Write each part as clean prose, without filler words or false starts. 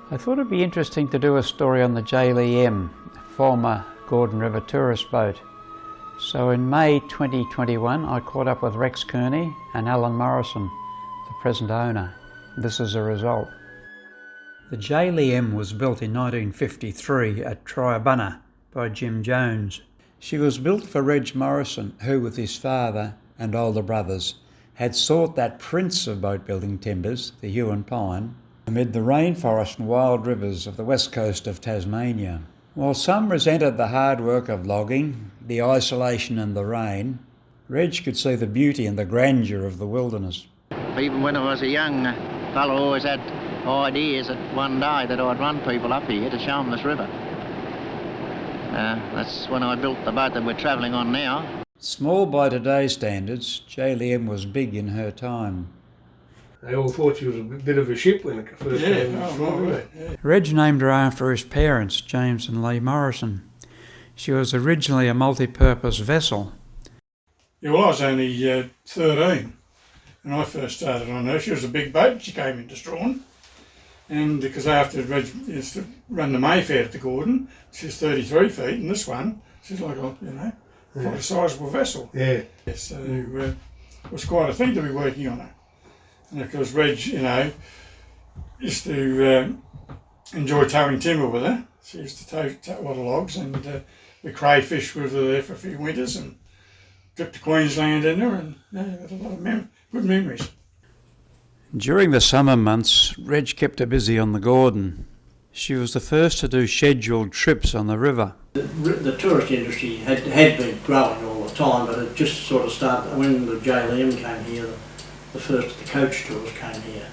I thought it'd be interesting to do a story on the JLEM, former Gordon River tourist boat. So in May 2021 I caught up with Rex Kearney and Alan Morrison, the present owner. This is a result. The JLEM was built in 1953 at Triabunna by Jim Jones. She was built for Reg Morrison, who with his father and older brothers had sought that prince of boat building timbers, the Huon pine, amid the rainforest and wild rivers of the west coast of Tasmania. While some resented the hard work of logging, the isolation and the rain, Reg could see the beauty and the grandeur of the wilderness. Even when I was a young fellow, I always had ideas that one day that I'd run people up here to show them this river. That's when I built the boat that we're travelling on now. Small by today's standards, JLEM was big in her time. They all thought she was a bit of a ship when it first came. Yeah. Reg named her after his parents, James and Lee Morrison. She was originally a multi-purpose vessel. Yeah, well, I was only 13 when I first started on her. She was a big boat. She came into Strawn. And because after Reg used to run the Mayfair at the Gordon, she's 33 feet, and this one, she's like, quite a sizable vessel. Yeah. So it was quite a thing to be working on her. And of course, Reg, used to enjoy towing timber with her. She used to tow a lot of logs, and we cray-fished with her there for a few winters and tripped to Queensland in her, and had a lot of good memories. During the summer months, Reg kept her busy on the Gordon. She was the first to do scheduled trips on the river. The tourist industry had been growing all the time, but it just sort of started when the JLEM came here. The first of the coach tours came here.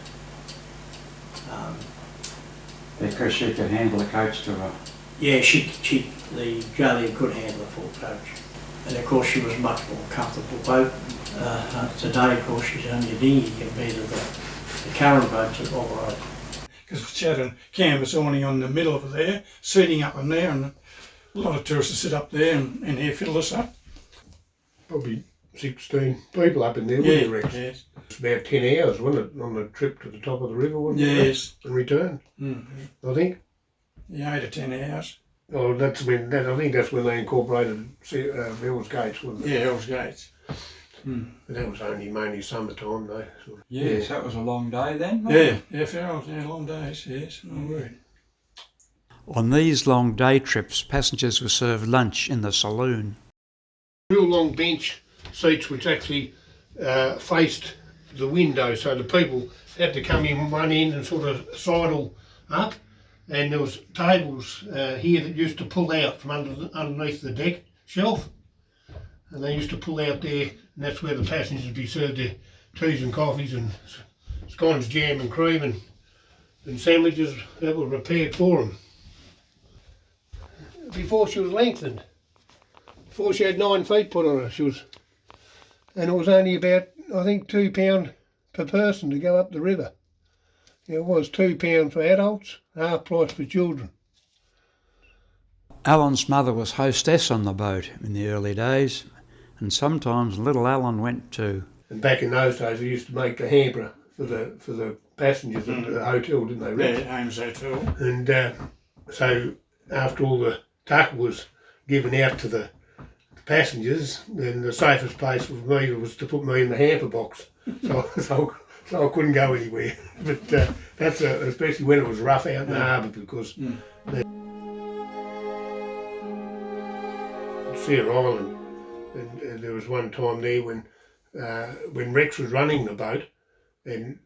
Because she could handle the coach tour. Yeah, the JLEM could handle a full coach. And of course she was a much more comfortable boat. Today, of course, she's only a dinghy compared to the current boats that operate. Because she had a canvas awning on the middle of there, seating up in there, and a lot of tourists would sit up there and here fiddle us up. Probably 16 people up in there, wouldn't you, Rex? Yes. It's about 10 hours, wasn't it, on the trip to the top of the river, wasn't it? Yes. And return, I think. Yeah, 8 or 10 hours. Oh, I think that's when they incorporated Hell's Gates, wasn't it? Yeah, Hell's Gates. But that was mainly summertime, though. Yes, that was a long day then, wasn't it? Yeah, long days, yes. My word. On these long day trips, passengers were served lunch in the saloon. Real long bench seats which actually faced the window, so the people had to come in one end and sort of sidle up, and there was tables here that used to pull out from underneath the deck shelf, and they used to pull out there, and that's where the passengers would be served their teas and coffees and scones, jam and cream and sandwiches that were prepared for them. Before she was lengthened, before she had 9 feet put on her, and it was only about, I think, £2 per person to go up the river. It was £2 for adults, half price for children. Alan's mother was hostess on the boat in the early days, and sometimes little Alan went too. And back in those days, they used to make the hamper for the passengers at the hotel, didn't they, Rex? Yeah, Ames Hotel. And so after all the tucker was given out to the passengers, then the safest place for me was to put me in the hamper box, so I couldn't go anywhere. But that's especially when it was rough out in the harbour, because Fair Island, and there was one time there when Rex was running the boat, and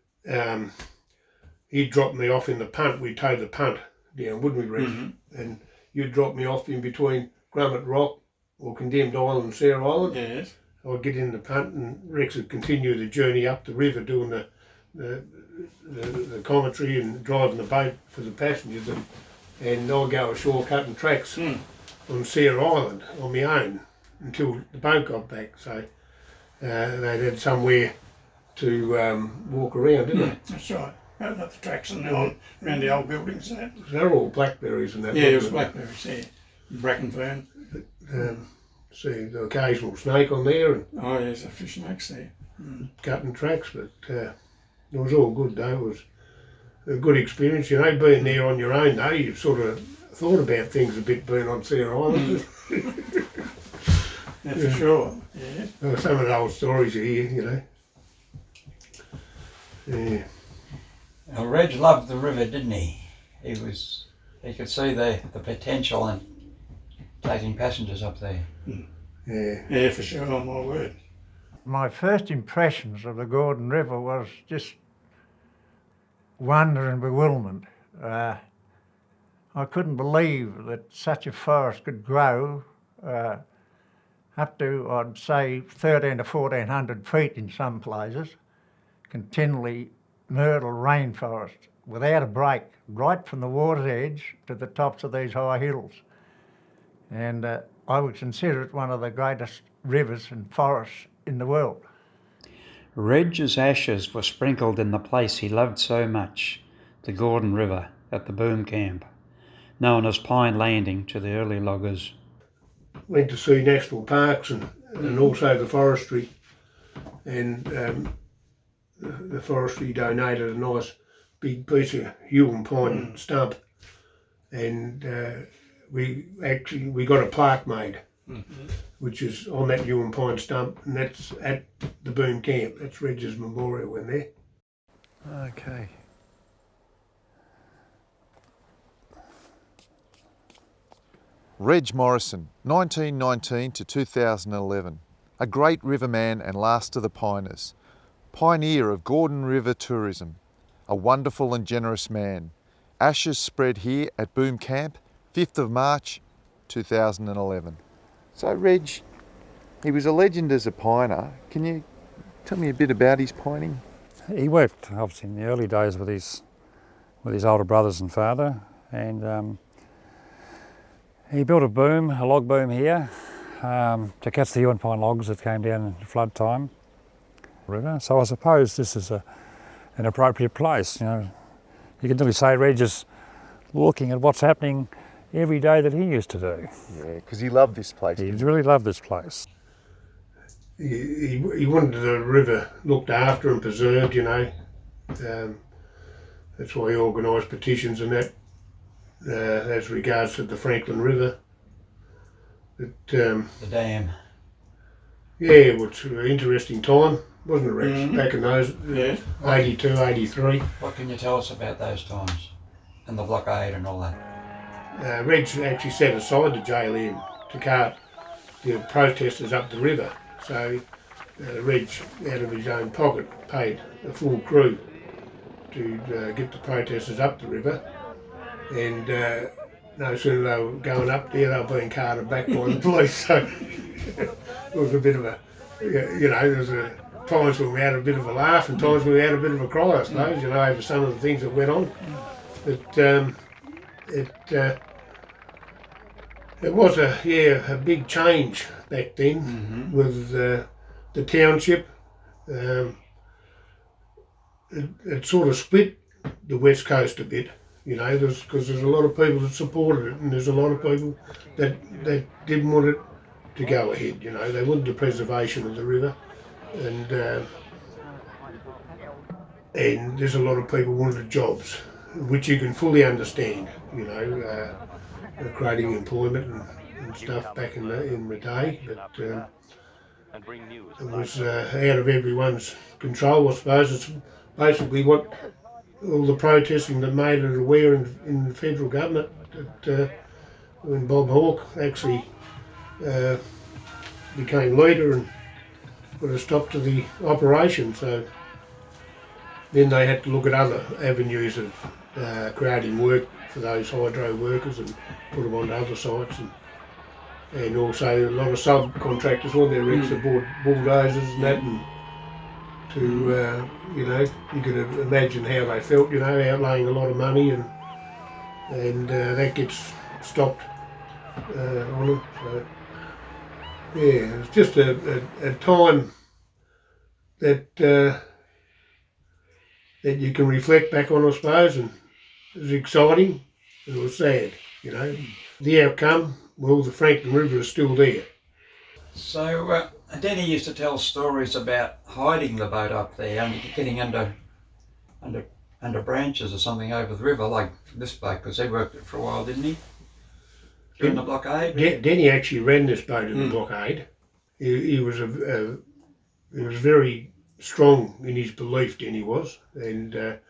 he'd drop me off in the punt. We'd tow the punt down, wouldn't we, Rex? And you'd drop me off in between Grummet Rock or Condemned Island and Sarah Island. Yes. I'd get in the punt, and Rex would continue the journey up the river doing the commentary and driving the boat for the passengers, and I'd go ashore cutting tracks on Sarah Island on my own until the boat got back. So they'd had somewhere to walk around, didn't they? That's right. Out up the tracks and around the old buildings there. They're all blackberries and that. Yeah, it was blackberries, yeah. Brackenfern. See the occasional snake on there, and oh yes, a fish snakes there. Cutting tracks, but it was all good though. a good experience, you know, being there on your own though. You've sort of thought about things a bit being on Sarah Island. Yeah, for sure. Yeah. Some of the old stories you hear, you know. Yeah. Well, Reg loved the river, didn't he? He could see the potential in taking passengers up there. Yeah, For sure, my word. My first impressions of the Gordon River was just wonder and bewilderment. I couldn't believe that such a forest could grow up to, I'd say, 13 to 1400 feet in some places, continually myrtle rainforest without a break, right from the water's edge to the tops of these high hills. And I would consider it one of the greatest rivers and forests in the world. Reg's ashes were sprinkled in the place he loved so much, the Gordon River at the boom camp, known as Pine Landing to the early loggers. Went to see national parks and also the forestry, and the forestry donated a nice big piece of Huon pine stump, and we got a plaque made, which is on that Huon pine stump, and that's at the boom camp. That's Reg's memorial in there. Okay. Reg Morrison, 1919 to 2011. A great riverman and last of the piners. Pioneer of Gordon River tourism. A wonderful and generous man. Ashes spread here at Boom Camp, 5th of March 2011. So Reg, he was a legend as a piner. Can you tell me a bit about his pining? He worked obviously in the early days with his older brothers and father, and he built a boom, a log boom here, to catch the Huon pine logs that came down in flood time. River. So I suppose this is an appropriate place. You know, you can really say Reg is looking at what's happening every day that he used to do. Yeah, because he loved this place. He really loved this place. He wanted the river looked after and preserved, you know. That's why he organised petitions and that, as regards to the Franklin River. The dam. Yeah, it was an interesting time, wasn't it, Rex? Back in those, 82, 83. What can you tell us about those times and the blockade and all that? Reg actually set aside the JLEM to cart the protesters up the river. So Reg, out of his own pocket, paid a full crew to get the protesters up the river. And no sooner they were going up there, they were being carted back by the police. So it was a bit of a, you know, there was times when we had a bit of a laugh and times when we had a bit of a cry, I suppose, you know, over some of the things that went on. But it was a big change back then with the township. It sort of split the west coast a bit, you know, because there's a lot of people that supported it and there's a lot of people that didn't want it to go ahead, you know. They wanted the preservation of the river, and there's a lot of people wanted jobs, which you can fully understand, you know, creating employment and stuff back in the day, but it was out of everyone's control, I suppose. It's basically what all the protesting that made it aware in the federal government that when Bob Hawke actually became leader and put a stop to the operation. So then they had to look at other avenues of creating work for those hydro workers and put them onto other sites, and also a lot of subcontractors on their rigs that bought bulldozers and that, and to you know, you can imagine how they felt, you know, outlaying a lot of money, and that gets stopped on them. So yeah, it's just a time that that you can reflect back on, I suppose, and it was exciting and it was sad, you know. The outcome, well, the Franklin River is still there. So Denny used to tell stories about hiding the boat up there, getting under under branches or something over the river, like this bloke, because he worked it for a while, didn't he? During the blockade? Denny actually ran this boat in the blockade. He was he was very strong in his belief, Denny was, and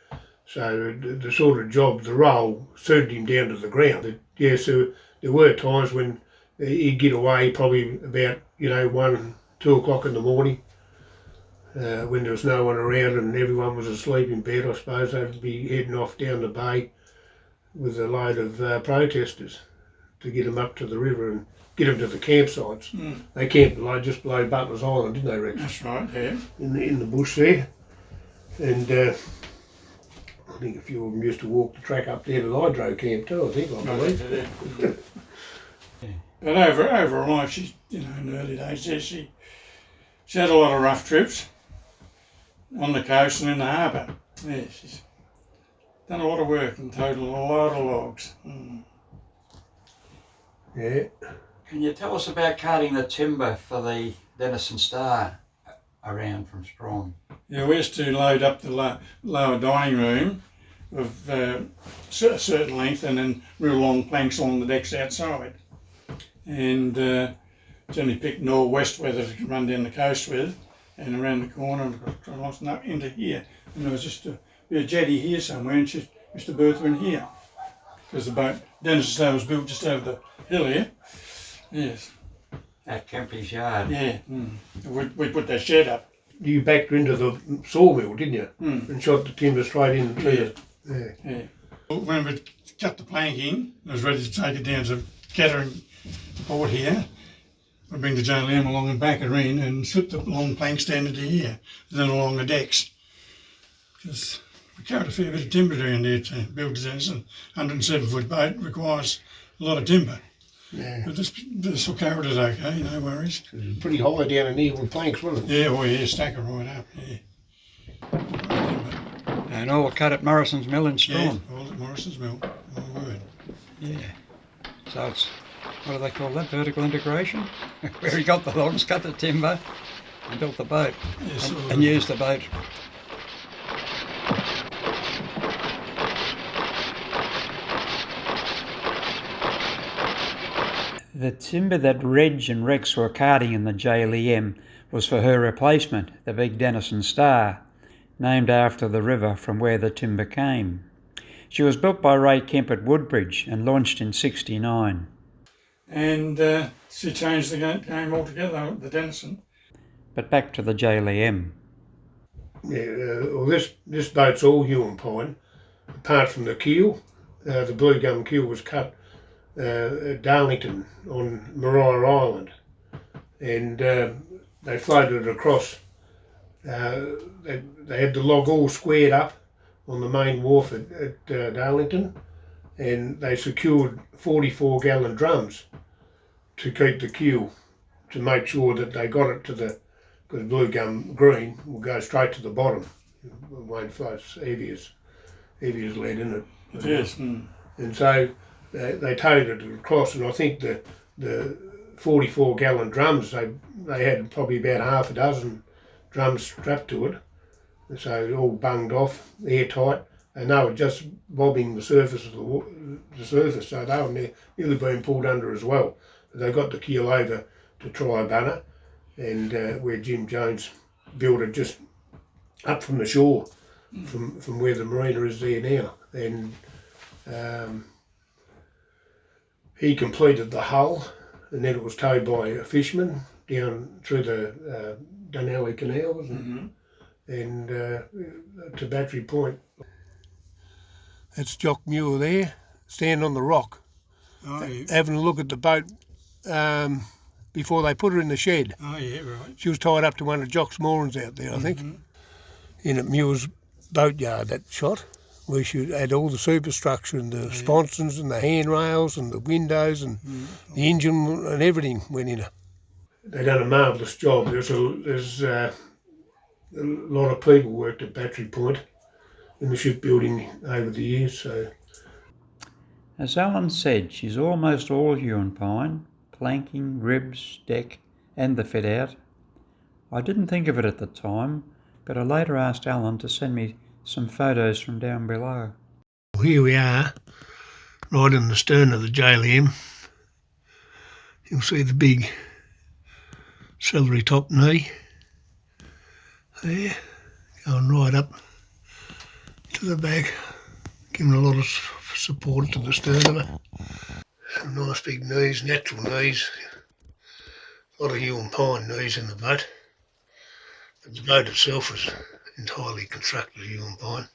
so the sort of job, the role, suited him down to the ground. Yes, there were times when he'd get away probably about 1, 2 o'clock in the morning, when there was no one around and everyone was asleep in bed. I suppose they'd be heading off down the bay with a load of protesters to get them up to the river and get them to the campsites. They camped just below Butler's Island, didn't they, Rex? That's right, yeah. In the bush there. And I think a few of them used to walk the track up there to the hydro camp too, I believe. But over her life, she, in the early days, she had a lot of rough trips on the coast and in the harbour. Yeah, she's done a lot of work and totaled a lot of logs. Yeah. Can you tell us about carting the timber for the Denison Star around from Strong? Yeah, we used to load up the lower dining room of a certain length and then real long planks along the decks outside. And generally picked north-west weather to run down the coast with, and around the corner and up into here. And there was just a jetty here somewhere, and she used to berth her in here. Because the boat, Denison Star, was built just over the hill here. Yes. At Kempy's yard? Yeah. We put that shed up. You backed her into the sawmill, didn't you? And shot the timber straight into it. Yeah. When we cut the planking, I was ready to take it down to Kettering Port here. I'd bring the JLEM along and back her in and slip the long plank stand into here, and then along the decks. Because we carried a fair bit of timber down there to build this. A 107-foot boat requires a lot of timber. Yeah. But this will carry it okay, no worries. It was pretty hollow down in here with planks, wasn't it? Yeah, oh yeah, stack it right up, yeah. And all cut at Morrison's Mill in Strong? Yeah, all at Morrison's Mill, my word. Yeah. So it's, what do they call that, vertical integration? Where he got the logs, cut the timber and built the boat, Yes, and used the boat. The timber that Reg and Rex were carting in the JLEM was for her replacement, the big Denison Star, named after the river from where the timber came. She was built by Ray Kemp at Woodbridge and launched in '69. And she changed the game altogether, the Denison. But back to the JLEM. Yeah, well this boat's all Huon pine, apart from the keel. The blue gum keel was cut at Darlington on Maria Island, and they floated it across. They had the log all squared up on the main wharf at Darlington, and they secured 44-gallon drums to keep the keel, to make sure that they got it to the, because blue gum green will go straight to the bottom. It won't float heavy as lead in it. Yes. And so they towed it across, and I think the 44-gallon drums, they had probably about half a dozen drums strapped to it, so it all bunged off, airtight, and they were just bobbing the surface of the surface, so they were nearly being pulled under as well. But they got the keel over to Triabunna, and where Jim Jones built it just up from the shore, from where the marina is there now, and he completed the hull, and then it was towed by a fisherman down through the Dunalley Canal, wasn't it? And to Battery Point. That's Jock Muir there, standing on the rock, having a look at the boat before they put her in the shed. Oh yeah, right. She was tied up to one of Jock's moorings out there, I think, in at Muir's boatyard, that shot, where she had all the superstructure and the sponsons and the handrails and the windows and the engine and everything went in her. They done a marvellous job. There's a lot of people worked at Battery Point in the shipbuilding over the years. So, as Alan said, she's almost all Huon pine, planking, ribs, deck and the fit out. I didn't think of it at the time, but I later asked Alan to send me some photos from down below. Here we are, right in the stern of the JLEM. You'll see the big celery top knee there, going right up to the back, giving a lot of support to the stern of it. Some nice big knees, natural knees, a lot of Huon pine knees in the boat. But the boat itself is entirely constructed of Huon pine.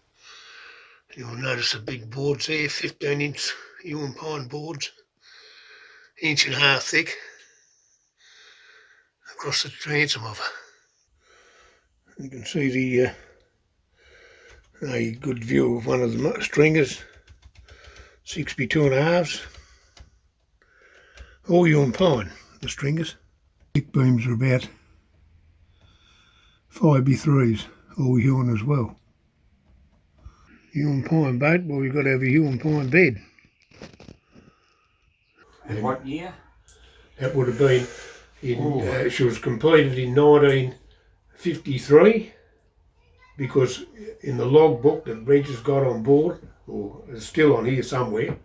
You'll notice the big boards there, 15-inch Huon pine boards, 1.5 inch thick, across the transom of it. You can see a good view of one of the stringers, 6x2.5s, all Huon pine, the stringers. Thick beams are about 5x3s, all Huon as well. Huon pine boat, well, we've got to have a Huon pine bed. And what year? That would have been in, she was completed in 1953, because in the logbook that Reg has got on board, or is still on here somewhere,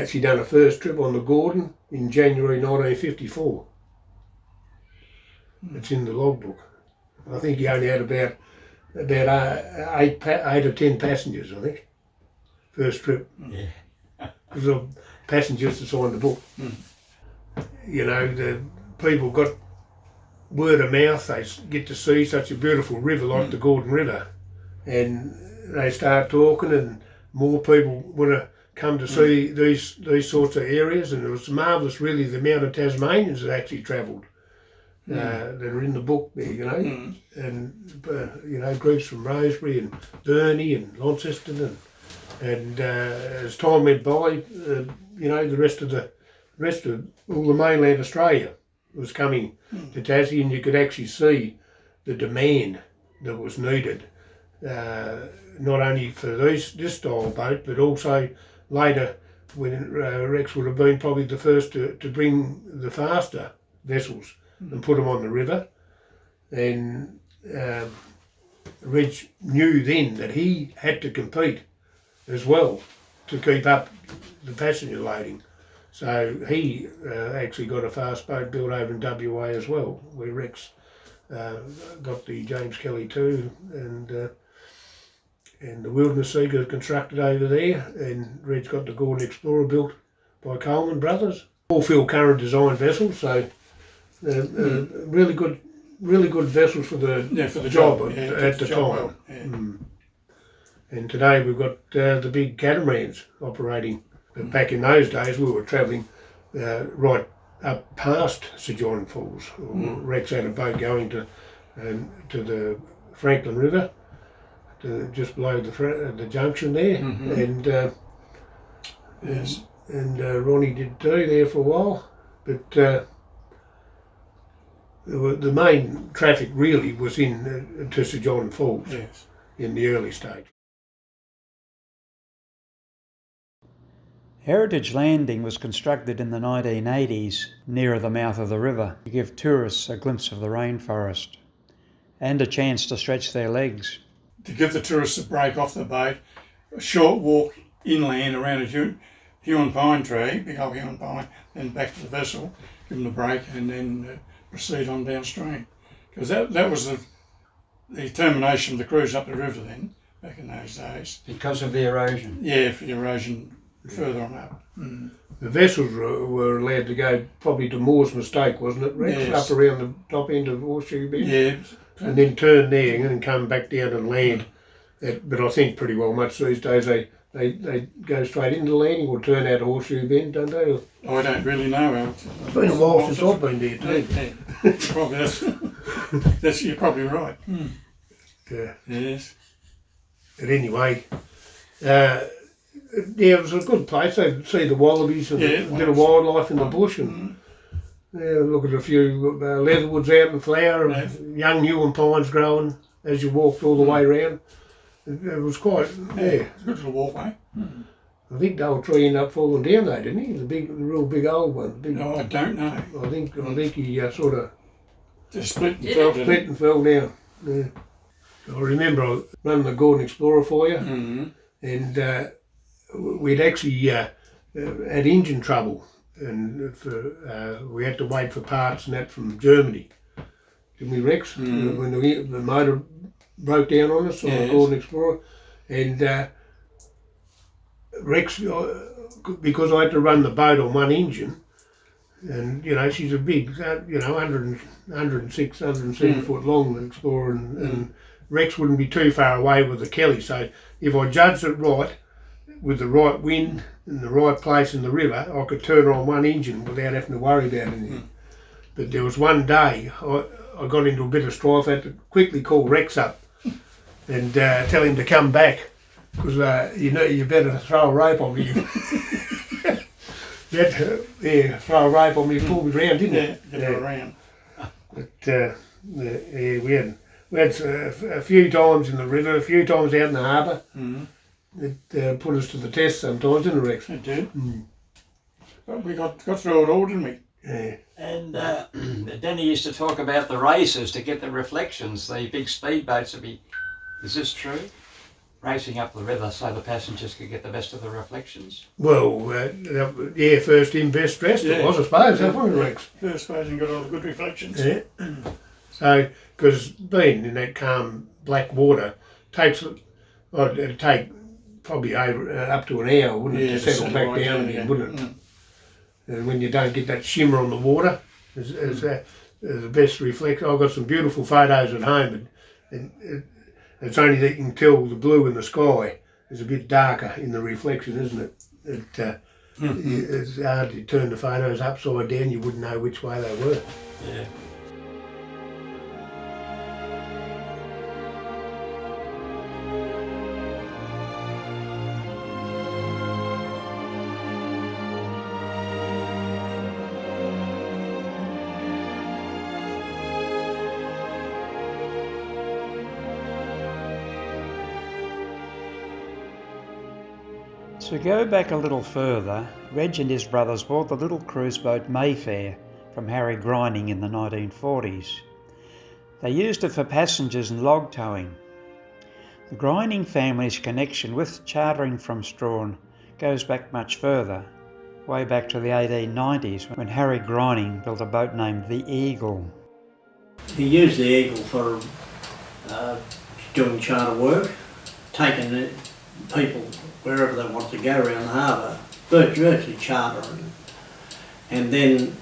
she done a first trip on the Gordon in January 1954. It's in the logbook. I think he only had about 8 or 10 passengers, I think, first trip. Yeah. Because of passengers to sign the book. You know, the people got word of mouth, they get to see such a beautiful river like the Gordon River, and they start talking, and more people want to come to see these sorts of areas. And it was marvellous really the amount of Tasmanians that actually travelled that are in the book there, you know, and you know, groups from Rosebery and Burnie and Launceston, and as time went by, you know, the rest of all the mainland Australia was coming to Tassie, and you could actually see the demand that was needed, not only for this style boat, but also later when Rex would have been probably the first to bring the faster vessels and put them on the river. And Reg knew then that he had to compete as well to keep up the passenger loading. So he actually got a fast boat built over in WA as well, where Rex got the James Kelly 2 and the Wilderness Seeker constructed over there, and Reg got the Gordon Explorer built by Coleman Brothers. All field current design vessels, so really good vessels for the job at the time. Well. And today we've got the big catamarans operating. But back in those days we were travelling right up past Sir John Falls. Rex had a boat going to the Franklin River, just below the junction there, and Ronnie did too there for a while. But the main traffic really was to Sir John Falls in the early stage. Heritage Landing was constructed in the 1980s nearer the mouth of the river to give tourists a glimpse of the rainforest and a chance to stretch their legs. To give the tourists a break off the boat, a short walk inland around a Huon pine tree, big old Huon pine, then back to the vessel, give them a break, and then proceed on downstream. Because that was the termination of the cruise up the river then, back in those days. Because of the erosion? Yeah, for the erosion further on up. The vessels were allowed to go probably to Moore's Mistake, wasn't it, Rex? Yes. Up around the top end of Horseshoe Bend. Yeah. And then turn there and then come back down and land. But I think pretty well much these days they go straight into landing or turn out of Horseshoe Bend, don't they? I don't really know. It's been a while since I've been there too. Yeah. Probably that's you're probably right. Yeah. Yes. But anyway, it was a good place. They see the wallabies and a bit of wildlife in the bush, and look at a few leatherwoods out in flower, and young Huon pines growing as you walked all the way around. It was quite, it's a good little walkway. I think the old tree ended up falling down though, didn't he? The real big old one. No, I don't know. I think he sort of just split and fell down. Split and fell down. Yeah. I remember I run the Gordon Explorer for you, Mm-hmm. and we'd actually had engine trouble, and we had to wait for parts and that from Germany. Didn't we, Rex? Mm. When the motor broke down on us on the Gordon Explorer, and Rex, because I had to run the boat on one engine, and you know she's a big, 106, 107 foot long Explorer, and Rex wouldn't be too far away with the Kelly. So if I judged it right, with the right wind in the right place in the river, I could turn on one engine without having to worry about anything. But there was one day I got into a bit of strife. I had to quickly call Rex up and tell him to come back, because you better throw a rope on me. Throw a rope on me, pull me round, didn't it? Yeah, get it around. But we had a few times in the river, a few times out in the harbour. Mm-hmm. It put us to the test sometimes, didn't it, Rex? It did. Mm. But we got through it all, didn't we? Yeah. And Danny used to talk about the races to get the reflections. The big speedboats would be, is this true? Racing up the river so the passengers could get the best of the reflections. Well, first in, best dressed, it was, I suppose, wasn't it, Rex? First version got all the good reflections. Yeah. So, because being in that calm black water it'd take probably up to an hour, wouldn't it, to settle back down again, wouldn't it? And when you don't get that shimmer on the water, is the best reflection. I've got some beautiful photos at home, and it's only that you can tell the blue in the sky is a bit darker in the reflection, isn't it? It's hard to turn the photos upside down, you wouldn't know which way they were. Yeah. To go back a little further, Reg and his brothers bought the little cruise boat Mayfair from Harry Grining in the 1940s. They used it for passengers and log towing. The Grining family's connection with chartering from Strahan goes back much further, way back to the 1890s when Harry Grining built a boat named the Eagle. He used the Eagle for doing charter work, taking people wherever they wanted to go around the harbour, virtually chartering. And then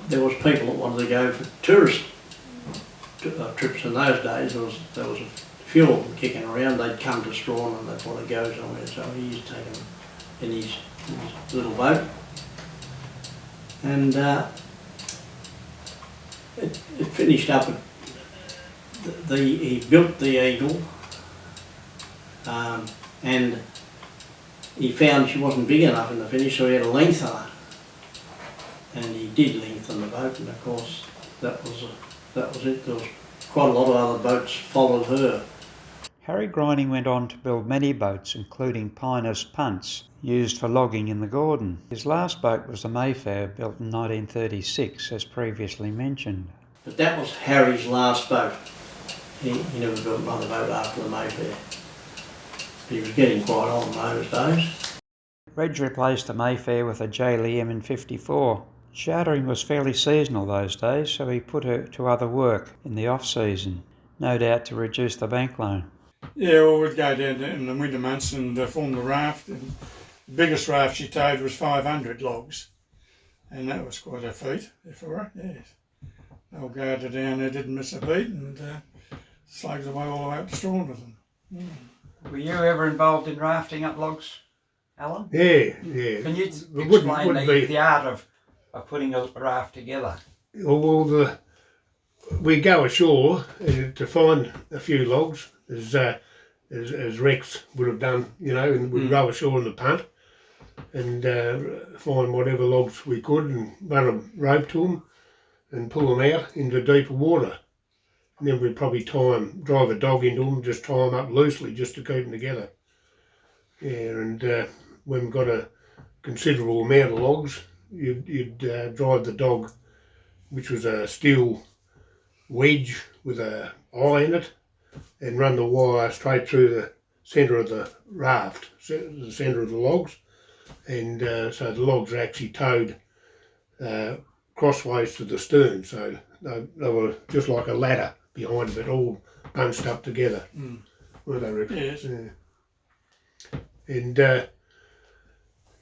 there was people that wanted to go for tourist trips in those days. There was a few of them kicking around. They'd come to Strahan and they'd want to go somewhere, so he used to take them in his little boat. And it finished up at he built the Eagle, and he found she wasn't big enough in the finish, so he had to lengthen her. And he did lengthen the boat, and of course that was it. There was quite a lot of other boats followed her. Harry Grining went on to build many boats, including pinnace punts, used for logging in the Gordon. His last boat was the Mayfair, built in 1936, as previously mentioned. But that was Harry's last boat. He never built another boat after the Mayfair. He was getting quite on those days. Reg replaced the Mayfair with a JLEM in '54. Chartering was fairly seasonal those days, so he put her to other work in the off-season, no doubt to reduce the bank loan. Yeah, well, we'd go down in the winter months and form the raft. And the biggest raft she towed was 500 logs, and that was quite a feat for her, yes. They'll guard her down there, didn't miss a beat, and slugs away all the way up to Strahan with them. Were you ever involved in rafting up logs, Alan? Yeah. Can you explain the art of putting a raft together? Well, we go ashore to find a few logs, as Rex would have done, and we'd go ashore in the punt and find whatever logs we could and run a rope to them and pull them out into deeper water. And then we'd probably drive a dog into them, just tie them up loosely just to keep them together. Yeah, and when we've got a considerable amount of logs, you'd drive the dog, which was a steel wedge with an eye in it, and run the wire straight through the centre of the raft, the centre of the logs, and so the logs are actually towed crossways to the stern, so they were just like a ladder behind it, all bunched up together. Were they, Rick? Yes. Yeah. And yeah,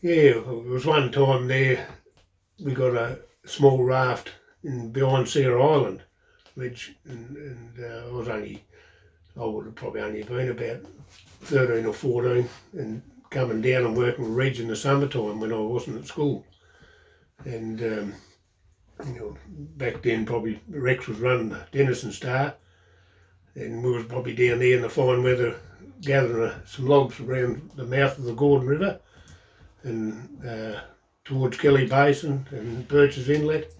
there was one time there we got a small raft behind Sarah Island, which and I would have probably only been about 13 or 14, and coming down and working with Reg in the summertime when I wasn't at school. And you know, back then probably Rex was running the Denison Star, and we was probably down there in the fine weather gathering some logs around the mouth of the Gordon River and towards Kelly Basin and Birch's Inlet,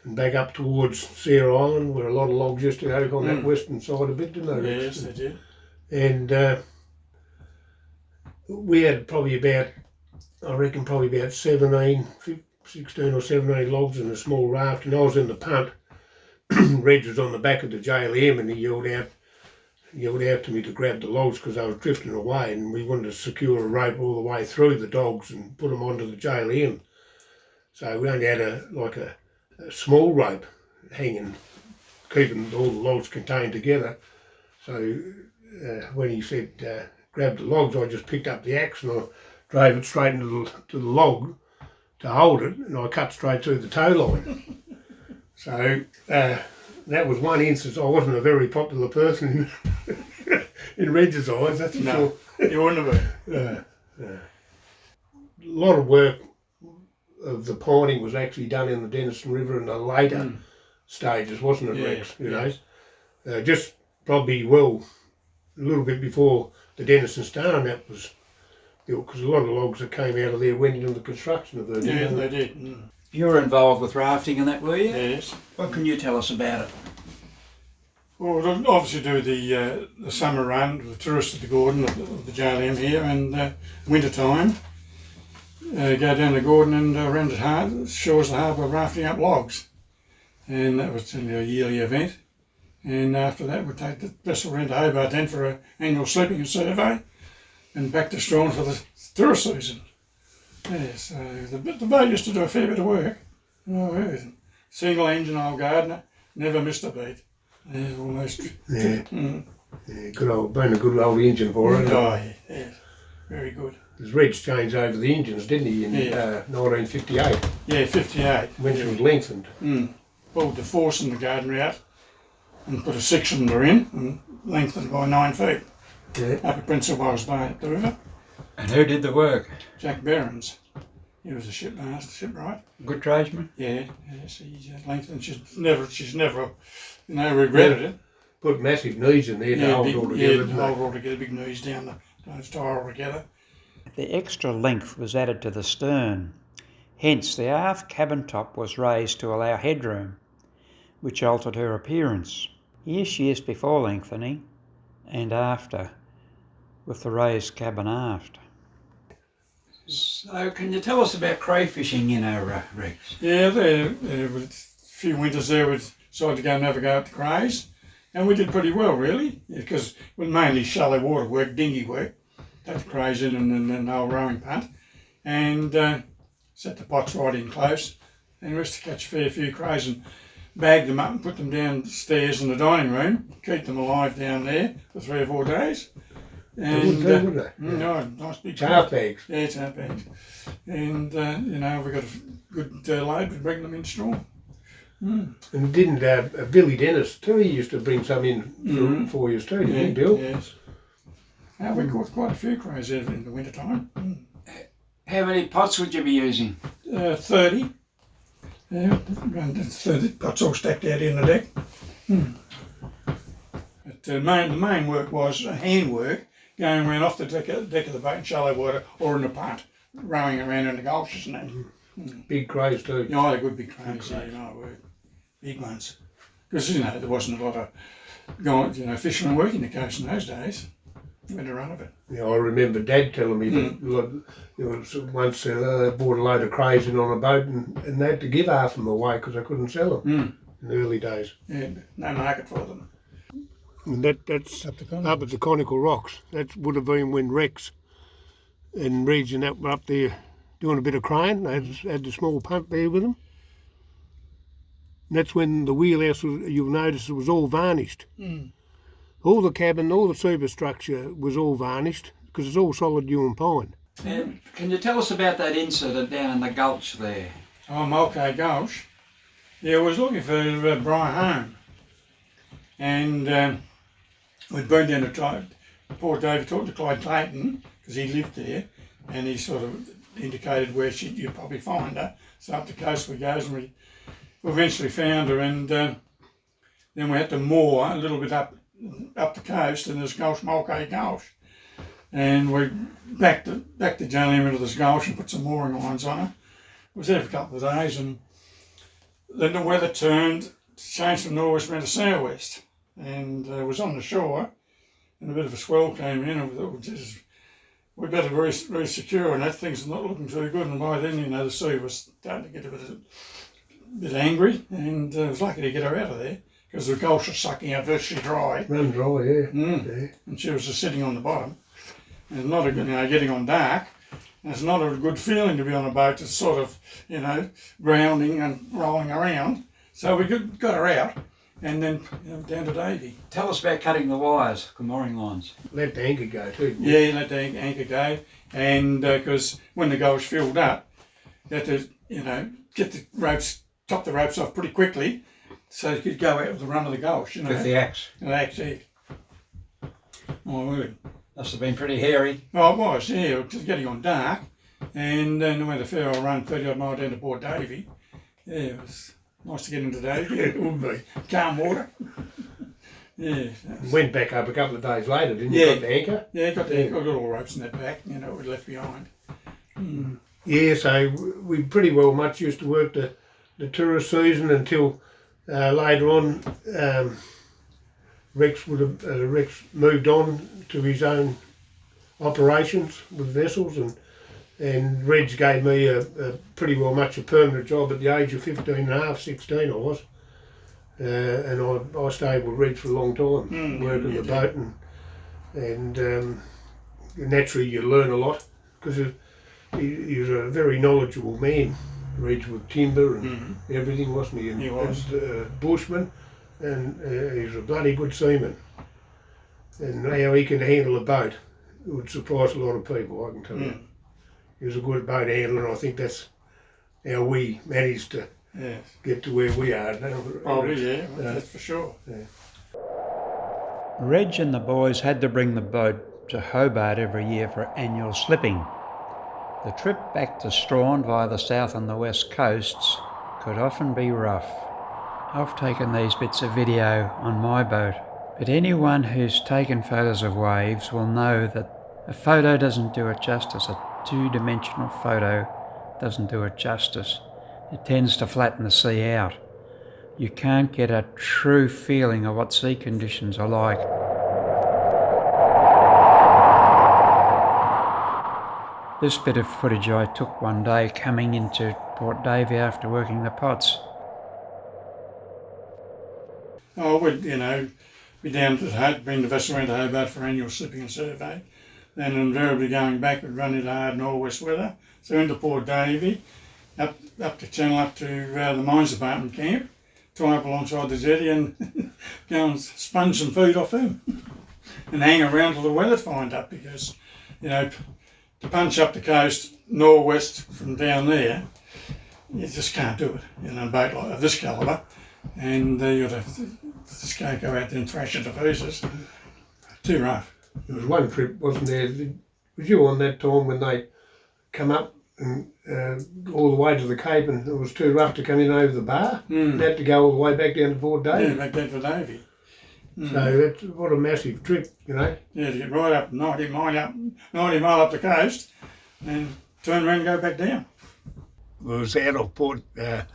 and back up towards Sarah Island where a lot of logs used to go on that western side a bit, didn't they, Rex? Yes, they did. And we had probably about, I reckon probably about 16 or 17 logs in a small raft, and I was in the punt. Reg was on the back of the JLEM, and he yelled out to me to grab the logs because I was drifting away, and we wanted to secure a rope all the way through the dogs and put them onto the JLEM. So we only had a small rope hanging, keeping all the logs contained together. So when he said grab the logs, I just picked up the axe and I drove it straight into the log to hold it, and I cut straight through the tow line. So that was one instance. I wasn't a very popular person in Reg's eyes, that's for sure. You wouldn't have been. A lot of work of the pining was actually done in the Denison River in the later stages, wasn't it, Rex? You know, just probably a little bit before the Denison Star, and that was because a lot of the logs that came out of there went into the construction of it. Yeah, they did. You were involved with rafting and that, were you? Yes. What can you tell us about it? Well, we'd obviously do the summer run with the tourists at the Gordon, of the JLM here, and winter time. Go down the Gordon and around the shores of the harbour rafting up logs. And that was a yearly event. And after that, we'd take the vessel around to Hobart then for an annual sleeping and survey, and back to Strawn for the tourist season. Yeah, so the boat used to do a fair bit of work. Oh, single engine old Gardner, never missed a beat. Yeah, almost. Yeah. Yeah, been a good old engine for it. Oh, yeah, very good. Because Reg changed over the engines, didn't he, in 1958? Yeah, 58. When she was lengthened. Pulled the force in the Gardner out and put a 6-cylinder in and lengthened by 9 feet. Yeah. Up at Prince of Wales Bay up the river. And who did the work? Jack Behrens. He was a shipmaster, shipwright. Good tradesman? Yeah, yes, he's lengthened. She's never, regretted it. Put massive knees in there to hold it all together. Yeah, hold it all together, big knees down those tie all together. The extra length was added to the stern. Hence, the aft cabin top was raised to allow headroom, which altered her appearance. Here she is before lengthening and after, with the raised cabin aft. So can you tell us about cray-fishing in our Rex? Yeah, with a few winters there we decided to go and have a go at the crays, and we did pretty well really, because it was mainly shallow water work, dinghy work, take the crays in and then the whole rowing punt, and set the pots right in close, and we used to catch a fair few crays and bag them up and put them downstairs in the dining room, keep them alive down there for 3 or 4 days. And nice big half bags. Yeah, it's half bags. And we got a good load. We bring them in strong. And didn't Billy Dennis too? He used to bring some in for you too, didn't he, Bill? Yes. We caught quite a few crays in the winter time. How many pots would you be using? 30. Yeah, around 30 pots all stacked out in the deck. But the main work was handwork, going around off the deck of the boat in shallow water or in the punt, rowing around in the gulches and that. Big crays too. Yeah, I had good big crays, big ones. Because, there wasn't a lot of fishermen working the coast in those days. We had a run of it. Yeah, I remember Dad telling me that once they bought a load of crays in on a boat and they had to give half of them away because they couldn't sell them in the early days. Yeah, no market for them. And that's up at the Conical Rocks. That would have been when Rex and Reg and that were up there doing a bit of crane. They had the small punt there with them. And that's when the wheelhouse, you'll notice, it was all varnished. All the cabin, all the superstructure was all varnished because it's all solid Huon pine. And can you tell us about that incident down in the gulch there? Oh, Mulcahy Gulch. Yeah, I was looking for Brian Huon. And we'd been down to try. Poor Davey talked to Clyde Clayton because he lived there, and he sort of indicated where you'd probably find her. So up the coast we goes, and we eventually found her, and then we had to moor a little bit up the coast in this gulch, Mulcahy Gulch, and we backed the JLEM into this gulch and put some mooring lines on her. I was there for a couple of days, and then the weather turned, changed from northwest went to southwest, and it was on the shore, and a bit of a swell came in, and we thought, we better very, very secure, and that thing's not looking too good. And by then, you know, the sea was starting to get a bit angry, and I was lucky to get her out of there because the gulch was sucking out virtually dry. Run dry, yeah. And she was just sitting on the bottom. And it's not a good, getting on dark. And it's not a good feeling to be on a boat that's sort of, grounding and rolling around. So we got her out, and then down to Davey. Tell us about cutting the wires, the mooring lines. Let the anchor go too. Yeah, let the anchor go, and because when the gulch filled up, you had to, get the ropes, top the ropes off pretty quickly, so you could go out with the run of the gulch. With the axe. With the axe, yeah. My word. Must have been pretty hairy. Oh, it was, yeah. It was getting on dark, and then we had a fair old run 30 odd mile down to Port Davey. Yeah, it was nice to get into Davey. It would be. Calm water. Yeah. Went back up a couple of days later, didn't you? Yeah. Got the anchor? Yeah, got the anchor. Got all the ropes in that back, we left behind. Yeah, so we pretty well much used to work the tourist season until later on Rex moved on to his own operations with vessels, and Reg gave me a pretty well much a permanent job at the age of 15 and a half, 16 I was. And I stayed with Reg for a long time, working the boat, and naturally you learn a lot because he was a very knowledgeable man. Reg with timber and everything, wasn't he? And He was. Bushman, and he was a bloody good seaman. And how he can handle a boat, it would surprise a lot of people, I can tell you. He was a good boat handler, and I think that's how we managed to get to where we are now. Probably, yeah, that's for sure. Yeah. Reg and the boys had to bring the boat to Hobart every year for annual slipping. The trip back to Strahan via the south and the west coasts could often be rough. I've taken these bits of video on my boat, but anyone who's taken photos of waves will know that a photo doesn't do it justice. A two-dimensional photo doesn't do it justice. It tends to flatten the sea out. You can't get a true feeling of what sea conditions are like. This bit of footage I took one day coming into Port Davey after working the pots. Oh, we'd, be down to bring the vessel around to Hobart for annual slipping and survey. Then invariably going back, we'd run into hard northwest weather. So into Port Davey, up the channel, up to the mines department camp, tie up alongside the jetty and go and sponge some food off them and hang around till the weather fined up, because, to punch up the coast northwest from down there, you just can't do it in a boat of this calibre, and you just can't go out there and thrash it to pieces. Too rough. There was one trip, wasn't there? Was you on that time when they come up and all the way to the Cape, and it was too rough to come in over the bar? They had to go all the way back down to Port Davey. Yeah, back down to Davey. So that's what a massive trip, Yeah, to get right up 90 mile up the coast and turn around and go back down. I was out of Port,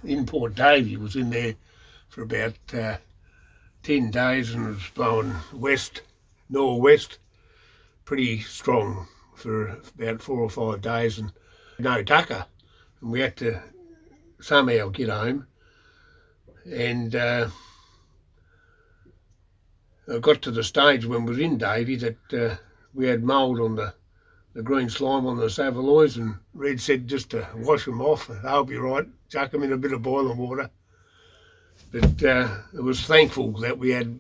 in Port Davey, was in there for about 10 days, and it was blowing northwest, pretty strong for about 4 or 5 days, and no tucker. And we had to somehow get home, and it got to the stage when we was in Davey that we had mould on the green slime on the saveloys, and Red said just to wash them off, they'll be right, chuck them in a bit of boiling water. But it was thankful that we had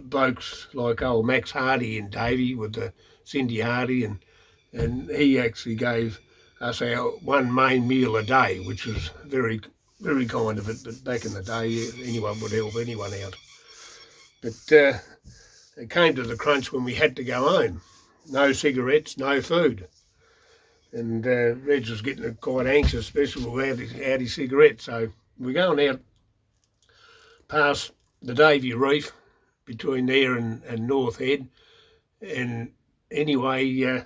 blokes like old Max Hardy in Davey with the Cindy Hardy, and he actually gave us our one main meal a day, which was very, very kind of it. But back in the day, anyone would help anyone out. But it came to the crunch when we had to go home. No cigarettes, no food. And Reg was getting quite anxious, especially without his cigarettes. So we're going out past the Davey Reef between there and North Head. And anyway,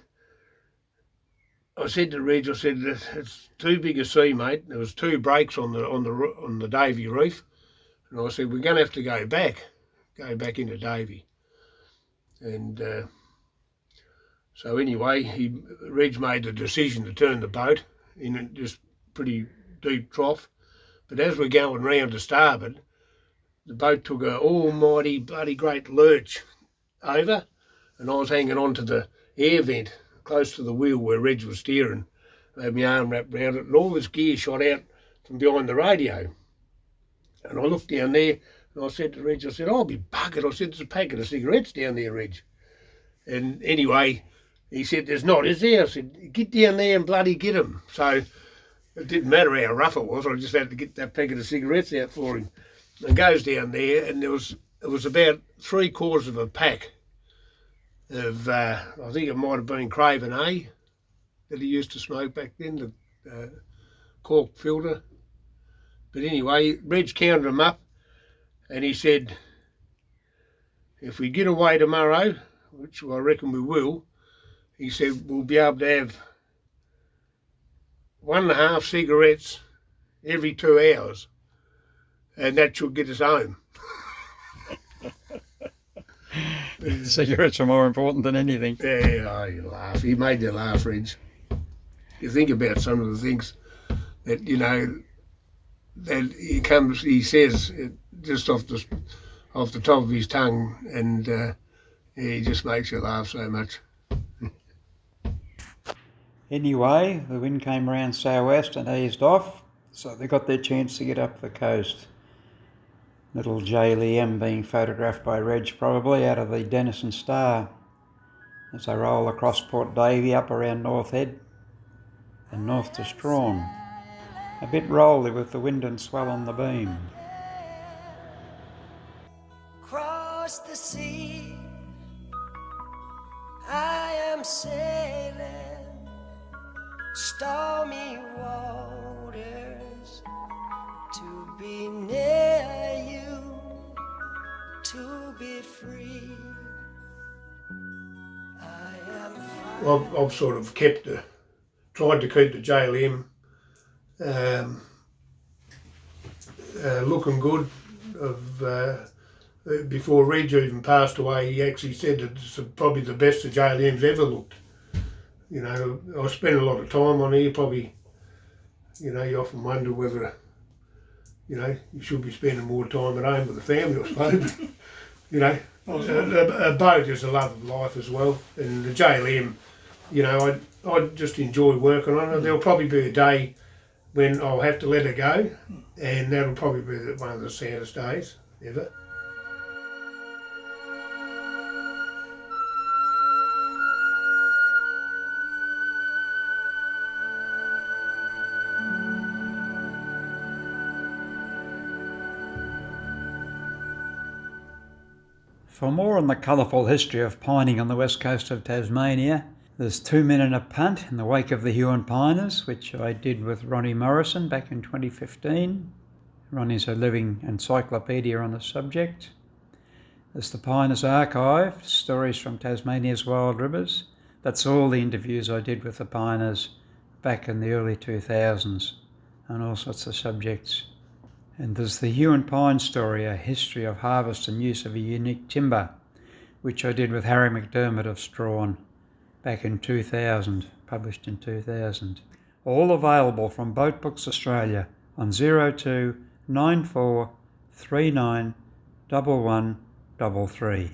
I said to Reg, I said, it's too big a sea, mate. There was 2 breaks on the Davey Reef. And I said, we're going to have to go back into Davey. And so anyway, Reg made the decision to turn the boat in a just pretty deep trough. But as we're going round to starboard, the boat took an almighty bloody great lurch over, and I was hanging on to the air vent close to the wheel where Reg was steering. I had my arm wrapped around it, and all this gear shot out from behind the radio. And I looked down there, and I said to Reg, I said, I'll be buggered. I said, there's a packet of cigarettes down there, Reg. And anyway, he said, there's not, is there? I said, get down there and bloody get them. So it didn't matter how rough it was, I just had to get that packet of cigarettes out for him. And goes down there, and it was about 3/4 of a pack of, I think it might have been Craven A that he used to smoke back then, the cork filter. But anyway, Reg counted them up, and he said, if we get away tomorrow, which I reckon we will, he said, we'll be able to have 1.5 cigarettes every 2 hours, and that should get us home. Cigarettes are more important than anything. Yeah, you laugh. He made you laugh, Reg. You think about some of the things that, you know, that he says just off the top of his tongue, and he just makes you laugh so much. Anyway, the wind came round southwest and eased off, so they got their chance to get up the coast. Little JLEM being photographed by Reg probably out of the Denison Star as they roll across Port Davey up around North Head and north to Strawn. A bit rolly with the wind and swell on the beam. Across the sea, I am sailing stormy waters to be near you, to be free. I've sort of tried to keep the JLM looking good. Before Reg even passed away, he actually said that it's probably the best the JLM's ever looked. You know, I spent a lot of time on here, probably, you know, you often wonder whether, you know, you should be spending more time at home with the family, I suppose. You know, a boat is a love of life as well, and the JLM, you know, I just enjoy working on it. There'll probably be a day when I'll have to let it go, and that'll probably be one of the saddest days ever. For more on the colourful history of pining on the west coast of Tasmania, there's 2 Men in a Punt in the wake of the Huon Piners, which I did with Reg Morrison back in 2015. Ronnie's a living encyclopedia on the subject. There's the Piners Archive, stories from Tasmania's wild rivers. That's all the interviews I did with the Piners back in the early 2000s on all sorts of subjects. And there's the Huon Pine story, a history of harvest and use of a unique timber, which I did with Harry McDermott of Strawn back in 2000, published in 2000. All available from Boat Books Australia on 02 94 39 11 33.